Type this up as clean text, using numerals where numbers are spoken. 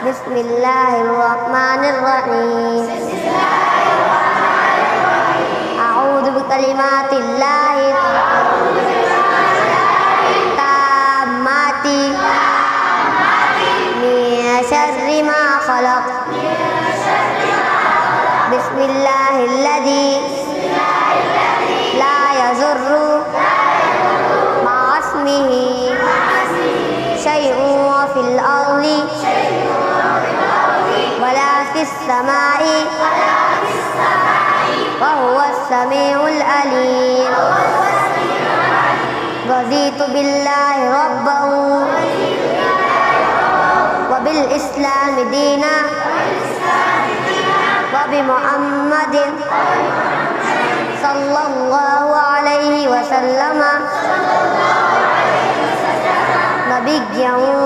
بسم الله الرحمن الرحيم أعوذ بكلمات الله التامات من شر ما خلق بسم الله الذي لا يضر مع اسمه شيء في الأرض ولا في السماء وهو السميع العليم رضيت بالله ربا وبالإسلام دينا وبمحمد صلى الله عليه وسلم نبيا